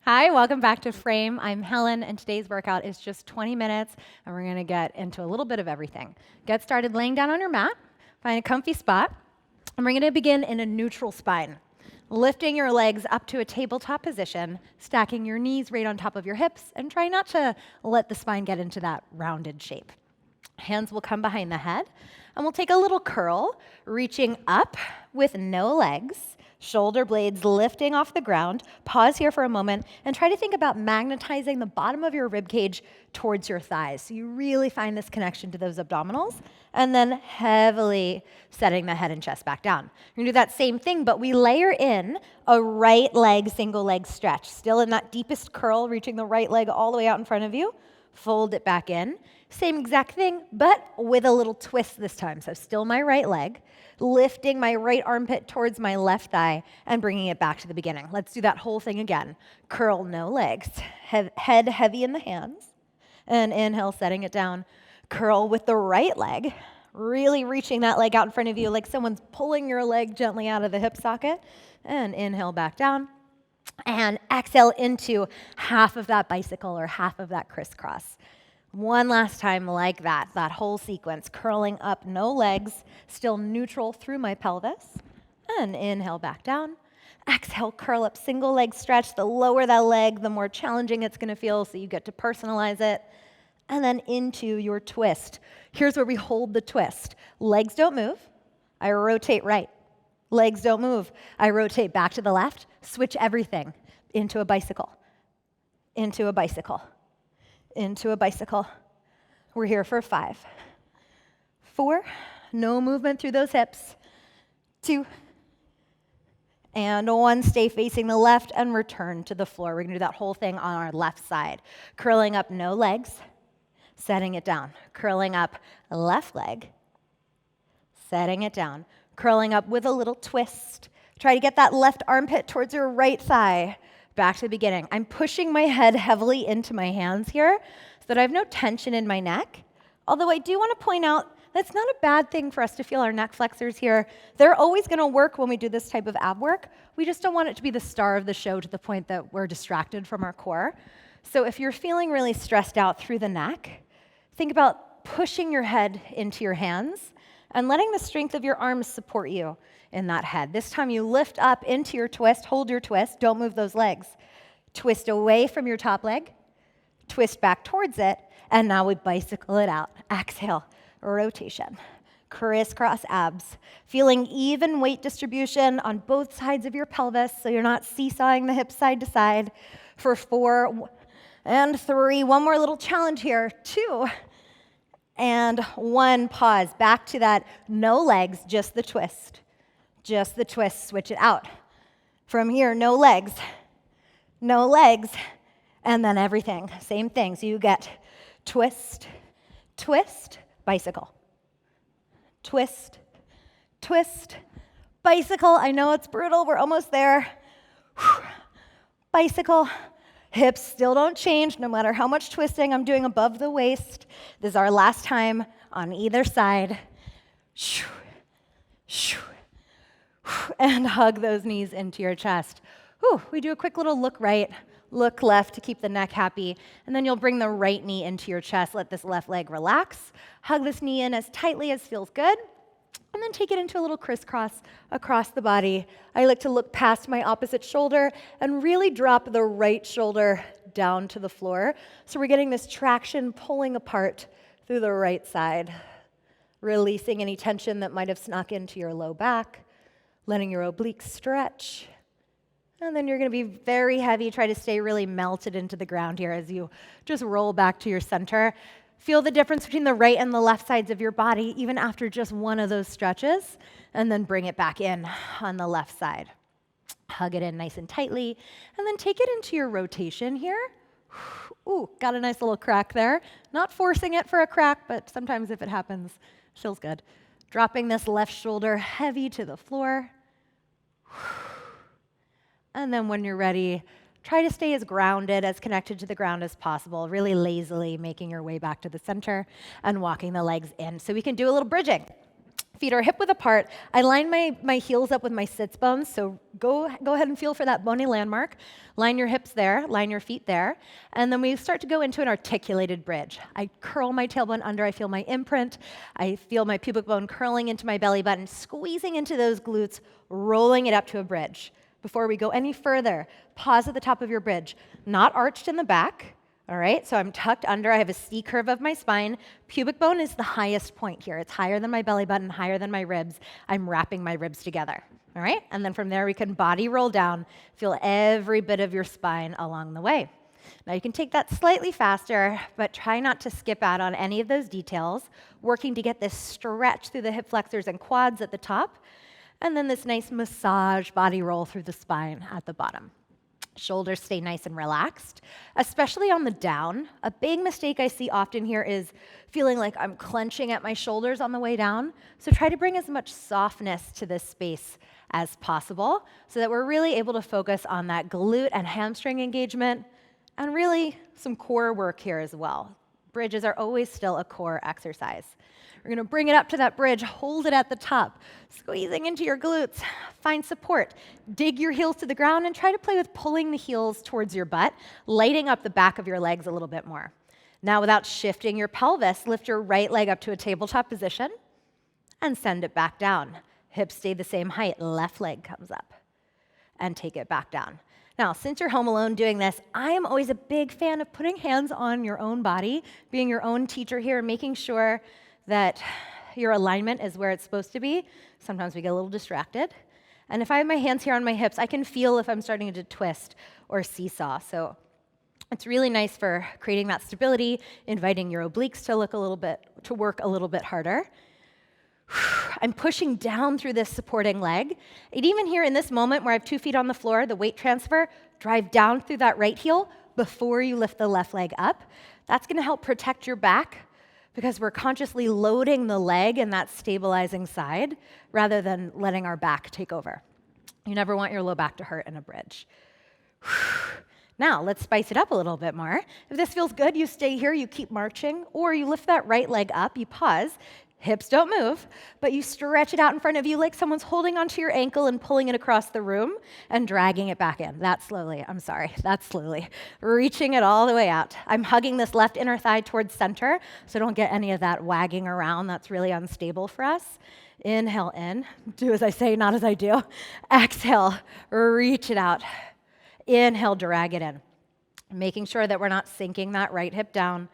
Hi, welcome back to Frame. I'm Helen, and today's workout is just 20 minutes, and we're going to get into a little bit of everything. Get started laying down on your mat, find a comfy spot, and we're going to begin in a neutral spine. Lifting your legs up to a tabletop position, stacking your knees right on top of your hips, and try not to let the spine get into that rounded shape. Hands will come behind the head, and we'll take a little curl, reaching up with no legs, shoulder blades lifting off the ground. Pause here for a moment and try to think about magnetizing the bottom of your rib cage towards your thighs. So you really find this connection to those abdominals, and then heavily setting the head and chest back down. You're gonna do that same thing, but we layer in a right leg, single leg stretch. Still in that deepest curl, reaching the right leg all the way out in front of you. Fold it back in. Same exact thing, but with a little twist this time. So still my right leg, lifting my right armpit towards my left thigh and bringing it back to the beginning. Let's do that whole thing again. Curl, no legs. Head heavy in the hands. And inhale, setting it down. Curl with the right leg, really reaching that leg out in front of you like someone's pulling your leg gently out of the hip socket. And inhale back down. And exhale into half of that bicycle or half of that crisscross. One last time like that whole sequence, curling up, no legs, still neutral through my pelvis. And inhale back down. Exhale, curl up, single leg stretch. The lower that leg, the more challenging it's gonna feel, so you get to personalize it. And then into your twist. Here's where we hold the twist. Legs don't move. I rotate right. Legs don't move. I rotate back to the left, switch everything into a bicycle, into a bicycle, into a bicycle. We're here for 5, 4, no movement through those hips, 2, and 1. Stay facing the left and return to the floor. We're gonna do that whole thing on our left side. Curling up, no legs, setting it down. Curling up, left leg, setting it down. Curling up with a little twist. Try to get that left armpit towards your right thigh. Back to the beginning. I'm pushing my head heavily into my hands here so that I have no tension in my neck. Although I do want to point out that's not a bad thing for us to feel our neck flexors here. They're always going to work when we do this type of ab work. We just don't want it to be the star of the show to the point that we're distracted from our core. So if you're feeling really stressed out through the neck, think about pushing your head into your hands and letting the strength of your arms support you in that head. This time you lift up into your twist, hold your twist, don't move those legs. Twist away from your top leg, twist back towards it, and now we bicycle it out. Exhale, rotation, crisscross abs. Feeling even weight distribution on both sides of your pelvis so you're not seesawing the hips side to side for 4 and 3. One more little challenge here, 2. And 1, pause. Back to that no legs, just the twist. Just the twist, switch it out. From here, no legs, and then everything. Same thing. So you get twist, twist, bicycle. Twist, twist, bicycle. I know it's brutal. We're almost there. Bicycle. Hips still don't change no matter how much twisting I'm doing above the waist. This is our last time on either side. And hug those knees into your chest. We do a quick little look right, look left to keep the neck happy, and then you'll bring the right knee into your chest. Let this left leg relax. Hug this knee in as tightly as feels good. And then take it into a little crisscross across the body. I like to look past my opposite shoulder and really drop the right shoulder down to the floor. So we're getting this traction pulling apart through the right side, releasing any tension that might have snuck into your low back, letting your obliques stretch. And then you're going to be very heavy. Try to stay really melted into the ground here as you just roll back to your center. Feel the difference between the right and the left sides of your body, even after just one of those stretches, and then bring it back in on the left side. Hug it in nice and tightly, and then take it into your rotation here. Got a nice little crack there. Not forcing it for a crack, but sometimes if it happens, it feels good. Dropping this left shoulder heavy to the floor. And then when you're ready, try to stay as grounded, as connected to the ground as possible, really lazily making your way back to the center and walking the legs in. So we can do a little bridging. Feet are hip width apart. I line my heels up with my sits bones, so go ahead and feel for that bony landmark. Line your hips there, line your feet there, and then we start to go into an articulated bridge. I curl my tailbone under, I feel my imprint, I feel my pubic bone curling into my belly button, squeezing into those glutes, rolling it up to a bridge. Before we go any further, pause at the top of your bridge, not arched in the back. All right, so I'm tucked under. I have a C curve of my spine. Pubic bone is the highest point here. It's higher than my belly button, higher than my ribs. I'm wrapping my ribs together. All right, and then from there we can body roll down. Feel every bit of your spine along the way. Now you can take that slightly faster, but try not to skip out on any of those details, working to get this stretch through the hip flexors and quads at the top, and then this nice massage body roll through the spine at the bottom. Shoulders stay nice and relaxed, especially on the down. A big mistake I see often here is feeling like I'm clenching at my shoulders on the way down. So try to bring as much softness to this space as possible so that we're really able to focus on that glute and hamstring engagement and really some core work here as well. Bridges are always still a core exercise. We're going to bring it up to that bridge, hold it at the top, squeezing into your glutes, find support. Dig your heels to the ground and try to play with pulling the heels towards your butt, lighting up the back of your legs a little bit more. Now, without shifting your pelvis, lift your right leg up to a tabletop position and send it back down. Hips stay the same height, left leg comes up and take it back down. Now, since you're home alone doing this, I am always a big fan of putting hands on your own body, being your own teacher here, making sure that your alignment is where it's supposed to be. Sometimes we get a little distracted. And if I have my hands here on my hips, I can feel if I'm starting to twist or seesaw. So it's really nice for creating that stability, inviting your obliques to work a little bit harder. I'm pushing down through this supporting leg. And even here in this moment where I have 2 feet on the floor, the weight transfer, drive down through that right heel before you lift the left leg up. That's going to help protect your back because we're consciously loading the leg in that stabilizing side rather than letting our back take over. You never want your low back to hurt in a bridge. Now, let's spice it up a little bit more. If this feels good, you stay here, you keep marching, or you lift that right leg up, you pause, hips don't move, but you stretch it out in front of you like someone's holding onto your ankle and pulling it across the room and dragging it back in. That's slowly. Reaching it all the way out. I'm hugging this left inner thigh towards center, so don't get any of that wagging around. That's really unstable for us. Inhale in. Do as I say, not as I do. Exhale. Reach it out. Inhale, drag it in. Making sure that we're not sinking that right hip down.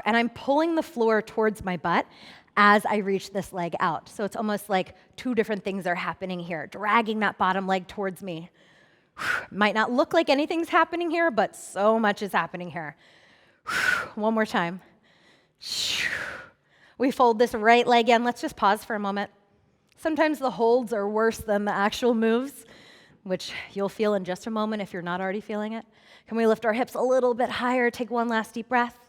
And I'm pulling the floor towards my butt as I reach this leg out. So it's almost like 2 different things are happening here, dragging that bottom leg towards me. Might not look like anything's happening here, but so much is happening here. One more time. We fold this right leg in. Let's just pause for a moment. Sometimes the holds are worse than the actual moves, which you'll feel in just a moment if you're not already feeling it. Can we lift our hips a little bit higher, take one last deep breath,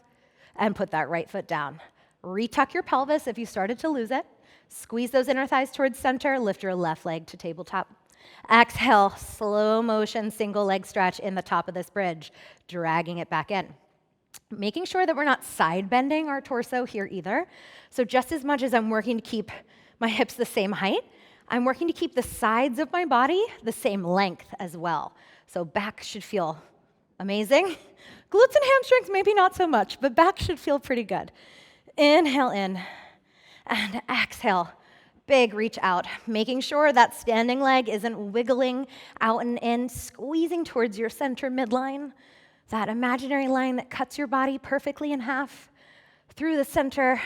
and put that right foot down. Retuck your pelvis if you started to lose it. Squeeze those inner thighs towards center. Lift your left leg to tabletop. Exhale, slow motion, single leg stretch in the top of this bridge, dragging it back in. Making sure that we're not side bending our torso here either. So just as much as I'm working to keep my hips the same height, I'm working to keep the sides of my body the same length as well. So back should feel amazing. Glutes and hamstrings, maybe not so much, but back should feel pretty good. Inhale in and exhale. Big reach out, making sure that standing leg isn't wiggling out and in, squeezing towards your center midline, that imaginary line that cuts your body perfectly in half through the center.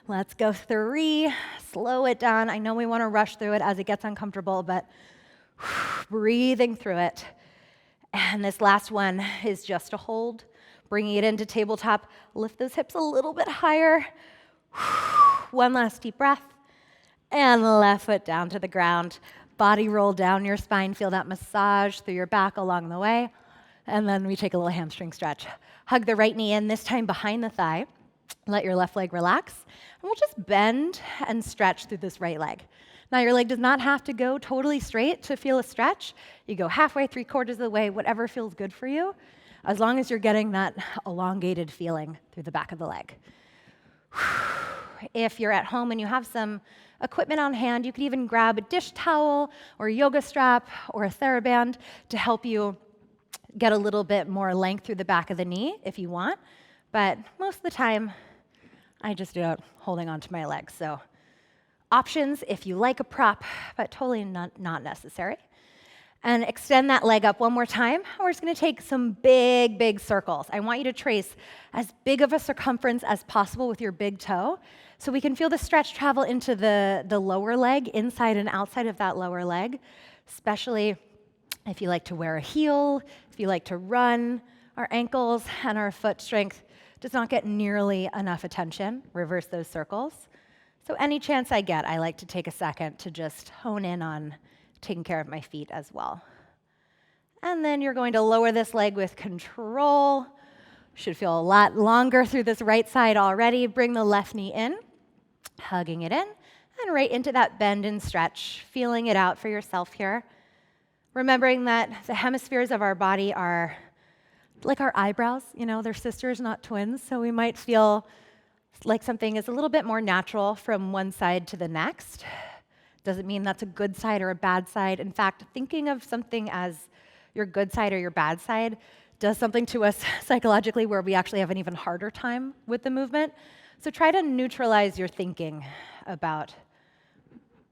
Let's go 3, slow it down. I know we want to rush through it as it gets uncomfortable, but breathing through it. And this last one is just a hold, bringing it into tabletop. Lift those hips a little bit higher. One last deep breath. And left foot down to the ground. Body roll down your spine. Feel that massage through your back along the way. And then we take a little hamstring stretch. Hug the right knee in, this time behind the thigh. Let your left leg relax. And we'll just bend and stretch through this right leg. Now, your leg does not have to go totally straight to feel a stretch. You go halfway, 3/4 of the way, whatever feels good for you, as long as you're getting that elongated feeling through the back of the leg. If you're at home and you have some equipment on hand, you could even grab a dish towel or a yoga strap or a TheraBand to help you get a little bit more length through the back of the knee if you want. But most of the time, I just do it holding onto my legs. So options if you like a prop, but totally not necessary. And extend that leg up one more time. We're just going to take some big, big circles. I want you to trace as big of a circumference as possible with your big toe so we can feel the stretch travel into the lower leg, inside and outside of that lower leg, especially if you like to wear a heel, if you like to run. Our ankles and our foot strength does not get nearly enough attention. Reverse those circles. So any chance I get, I like to take a second to just hone in on taking care of my feet as well. And then you're going to lower this leg with control. Should feel a lot longer through this right side already. Bring the left knee in, hugging it in, and right into that bend and stretch, feeling it out for yourself here. Remembering that the hemispheres of our body are like our eyebrows, they're sisters, not twins, so we might feel like something is a little bit more natural from one side to the next. Doesn't mean that's a good side or a bad side. In fact, thinking of something as your good side or your bad side does something to us psychologically where we actually have an even harder time with the movement. So try to neutralize your thinking about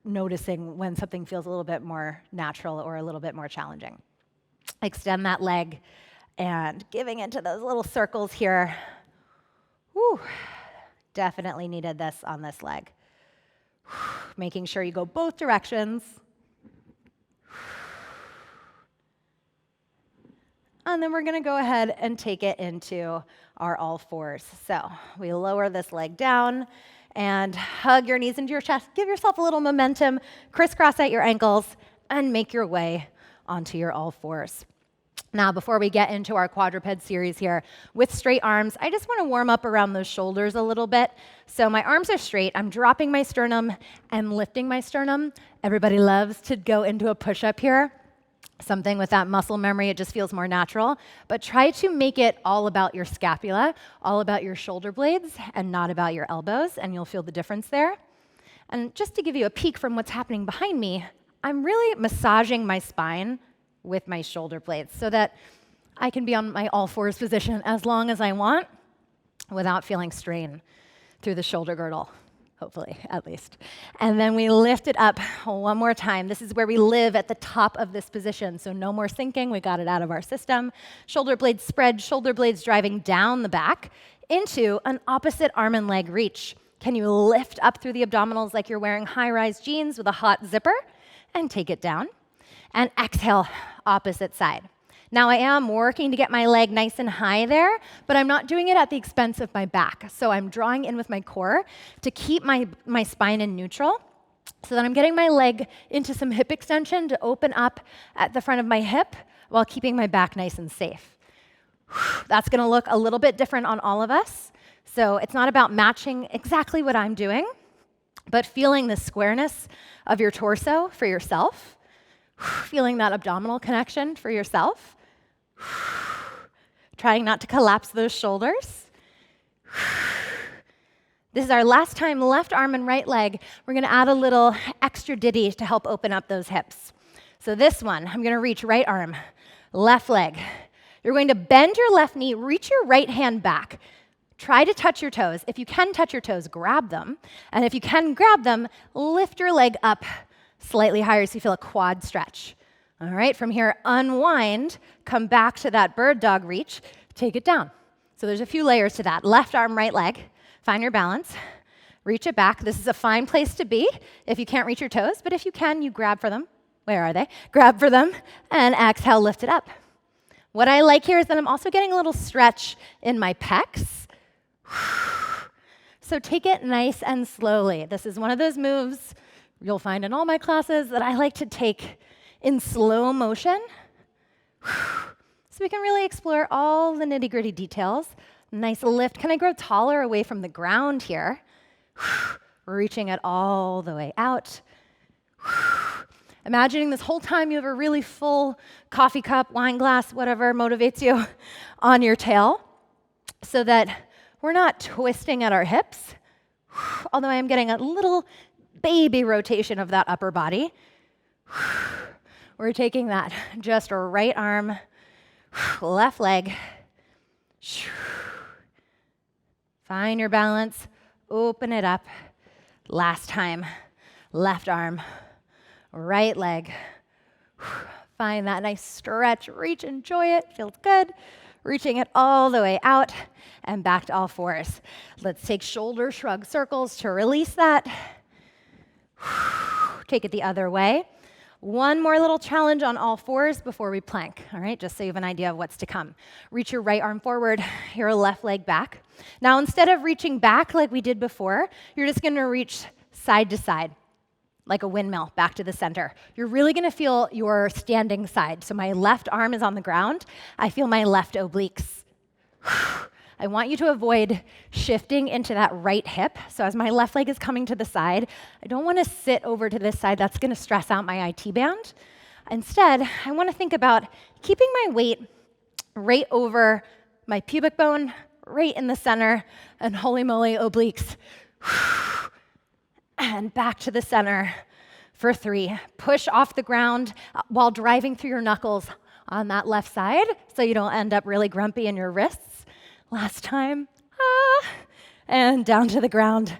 noticing when something feels a little bit more natural or a little bit more challenging. Extend that leg and giving into those little circles here. Whew, definitely needed this on this leg. Making sure you go both directions. And then we're going to go ahead and take it into our all fours. So we lower this leg down and hug your knees into your chest. Give yourself a little momentum, crisscross at your ankles, and make your way onto your all fours. Now, before we get into our quadruped series here with straight arms, I just want to warm up around those shoulders a little bit. So my arms are straight. I'm dropping my sternum and lifting my sternum. Everybody loves to go into a push-up here. Something with that muscle memory, it just feels more natural. But try to make it all about your scapula, all about your shoulder blades, and not about your elbows, and you'll feel the difference there. And just to give you a peek from what's happening behind me, I'm really massaging my spine with my shoulder blades so that I can be on my all fours position as long as I want without feeling strain through the shoulder girdle, hopefully, at least. And then we lift it up one more time. This is where we live at the top of this position, so no more sinking. We got it out of our system. Shoulder blades spread, shoulder blades driving down the back into an opposite arm and leg reach. Can you lift up through the abdominals like you're wearing high-rise jeans with a hot zipper and take it down? And exhale, opposite side. Now I am working to get my leg nice and high there, but I'm not doing it at the expense of my back. So I'm drawing in with my core to keep my spine in neutral so that I'm getting my leg into some hip extension to open up at the front of my hip while keeping my back nice and safe. That's gonna look a little bit different on all of us. So it's not about matching exactly what I'm doing, but feeling the squareness of your torso for yourself. Feeling that abdominal connection for yourself. Trying not to collapse those shoulders. This is our last time, left arm and right leg. We're going to add a little extra ditty to help open up those hips. So this one, I'm going to reach right arm, left leg. You're going to bend your left knee, reach your right hand back. Try to touch your toes. If you can touch your toes, grab them. And if you can grab them, lift your leg up slightly higher so you feel a quad stretch. All right, from here, unwind, come back to that bird dog reach, take it down. So there's a few layers to that. Left arm, right leg, find your balance, reach it back. This is a fine place to be if you can't reach your toes, but if you can, you grab for them. Where are they? Grab for them, and exhale, lift it up. What I like here is that I'm also getting a little stretch in my pecs. So take it nice and slowly. This is one of those moves you'll find in all my classes that I like to take in slow motion so we can really explore all the nitty-gritty details. Nice lift. Can I grow taller away from the ground here? Reaching it all the way out. Imagining this whole time you have a really full coffee cup, wine glass, whatever motivates you on your tail so that we're not twisting at our hips. Although I am getting a little baby rotation of that upper body. We're taking that just right arm, left leg. Find your balance, open it up. Last time, left arm, right leg. Find that nice stretch, reach, enjoy it, feels good. Reaching it all the way out and back to all fours. Let's take shoulder shrug circles to release that. Take it the other way. One more little challenge on all fours before we plank, all right, just so you have an idea of what's to come. Reach your right arm forward, your left leg back. Now, instead of reaching back like we did before, you're just gonna reach side to side, like a windmill, back to the center. You're really gonna feel your standing side. So my left arm is on the ground. I feel my left obliques. I want you to avoid shifting into that right hip. So as my left leg is coming to the side, I don't want to sit over to this side. That's going to stress out my IT band. Instead, I want to think about keeping my weight right over my pubic bone, right in the center, and holy moly, obliques. And back to the center for 3. Push off the ground while driving through your knuckles on that left side so you don't end up really grumpy in your wrists. Last time, and down to the ground,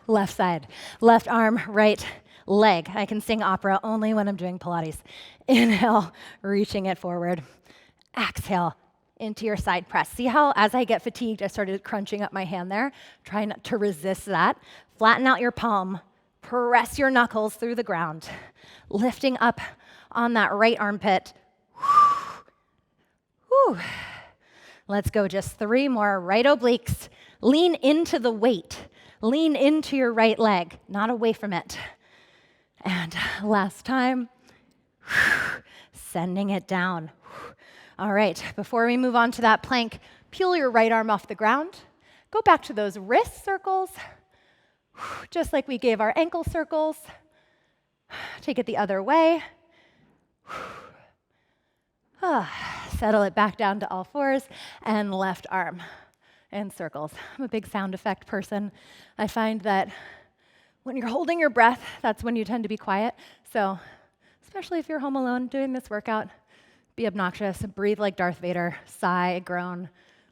left side, left arm, right leg. I can sing opera only when I'm doing Pilates. Inhale, reaching it forward. Exhale, into your side press. See how as I get fatigued, I started crunching up my hand there, trying not to resist that. Flatten out your palm, press your knuckles through the ground, lifting up on that right armpit. Whew. Let's go just 3 more. Right obliques. Lean into the weight. Lean into your right leg, not away from it. And last time, sending it down. All right, before we move on to that plank, peel your right arm off the ground. Go back to those wrist circles, just like we gave our ankle circles. Take it the other way. Settle it back down to all fours, and left arm in circles. I'm a big sound effect person. I find that when you're holding your breath, that's when you tend to be quiet. So, especially if you're home alone doing this workout, be obnoxious, breathe like Darth Vader, sigh, groan,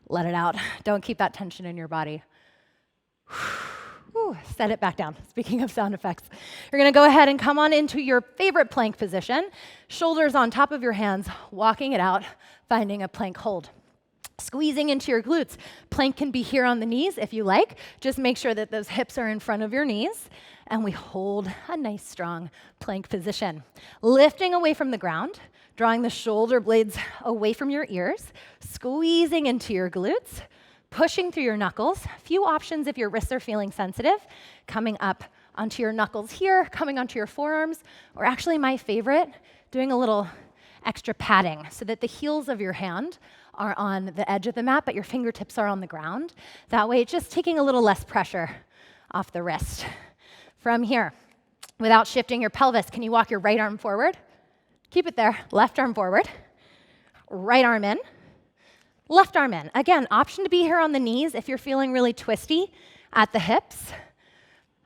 let it out. Don't keep that tension in your body. Set it back down. Speaking of sound effects, you're going to go ahead and come on into your favorite plank position. Shoulders on top of your hands, walking it out, finding a plank hold. Squeezing into your glutes. Plank can be here on the knees if you like. Just make sure that those hips are in front of your knees, and we hold a nice, strong plank position. Lifting away from the ground, drawing the shoulder blades away from your ears, squeezing into your glutes, pushing through your knuckles. Few options if your wrists are feeling sensitive. Coming up onto your knuckles here, coming onto your forearms, or actually my favorite, doing a little extra padding so that the heels of your hand are on the edge of the mat, but your fingertips are on the ground. That way, it's just taking a little less pressure off the wrist. From here, without shifting your pelvis, can you walk your right arm forward? Keep it there. Left arm forward. Right arm in. Left arm in. Again, option to be here on the knees if you're feeling really twisty at the hips.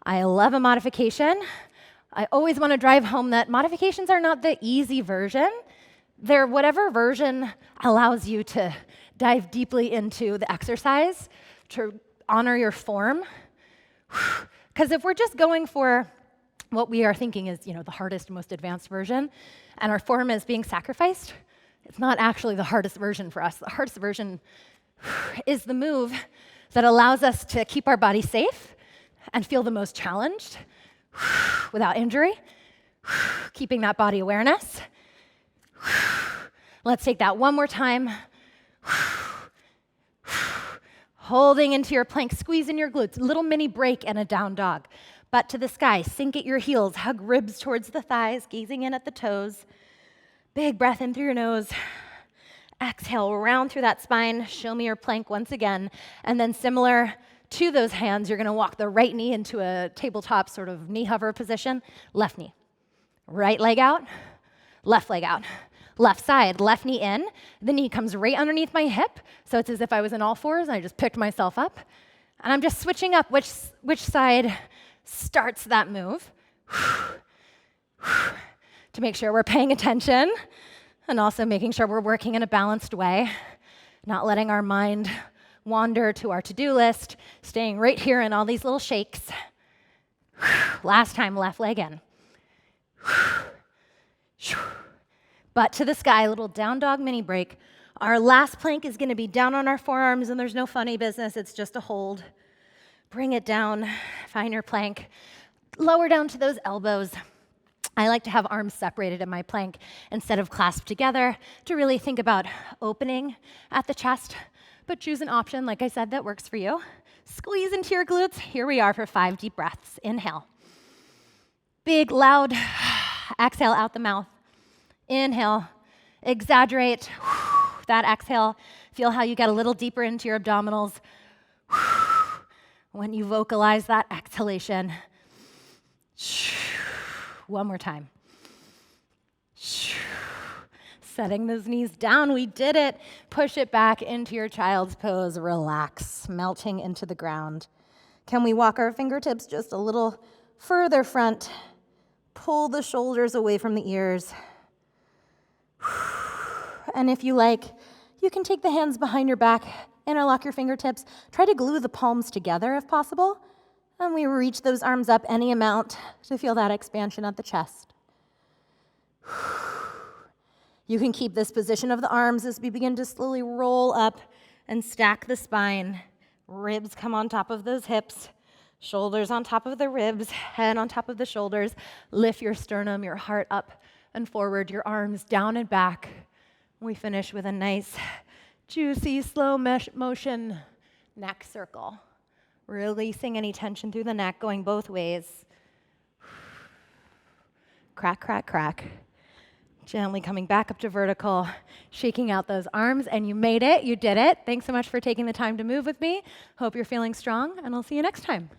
I love a modification. I always want to drive home that modifications are not the easy version. They're whatever version allows you to dive deeply into the exercise, to honor your form. Because if we're just going for what we are thinking is, the hardest, most advanced version, and our form is being sacrificed, it's not actually the hardest version for us. The hardest version is the move that allows us to keep our body safe and feel the most challenged without injury, keeping that body awareness. Let's take that one more time. Holding into your plank, squeeze in your glutes, little mini break and a down dog. Butt to the sky, sink at your heels, hug ribs towards the thighs, gazing in at the toes. Big breath in through your nose. Exhale, round through that spine. Show me your plank once again. And then similar to those hands, you're going to walk the right knee into a tabletop sort of knee hover position. Left knee. Right leg out. Left leg out. Left side, left knee in. The knee comes right underneath my hip. So it's as if I was in all fours and I just picked myself up. And I'm just switching up which side starts that move to make sure we're paying attention and also making sure we're working in a balanced way, not letting our mind wander to our to-do list, staying right here in all these little shakes. Last time, left leg in. Butt to the sky, little down dog mini break. Our last plank is going to be down on our forearms, and there's no funny business. It's just a hold. Bring it down, find your plank. Lower down to those elbows. I like to have arms separated in my plank instead of clasped together to really think about opening at the chest, but choose an option, like I said, that works for you. Squeeze into your glutes. Here we are for 5 deep breaths. Inhale. Big, loud exhale out the mouth. Inhale. Exaggerate that exhale. Feel how you get a little deeper into your abdominals when you vocalize that exhalation. One more time. Setting those knees down, we did it. Push it back into your child's pose. Relax, melting into the ground. Can we walk our fingertips just a little further front? Pull the shoulders away from the ears. And if you like, you can take the hands behind your back, interlock your fingertips. Try to glue the palms together if possible. And we reach those arms up any amount to feel that expansion at the chest. You can keep this position of the arms as we begin to slowly roll up and stack the spine. Ribs come on top of those hips, shoulders on top of the ribs, head on top of the shoulders. Lift your sternum, your heart up and forward, your arms down and back. We finish with a nice, juicy, slow motion neck circle. Releasing any tension through the neck, going both ways. Crack, crack, crack. Gently coming back up to vertical, shaking out those arms, and you made it, you did it. Thanks so much for taking the time to move with me. Hope you're feeling strong, and I'll see you next time.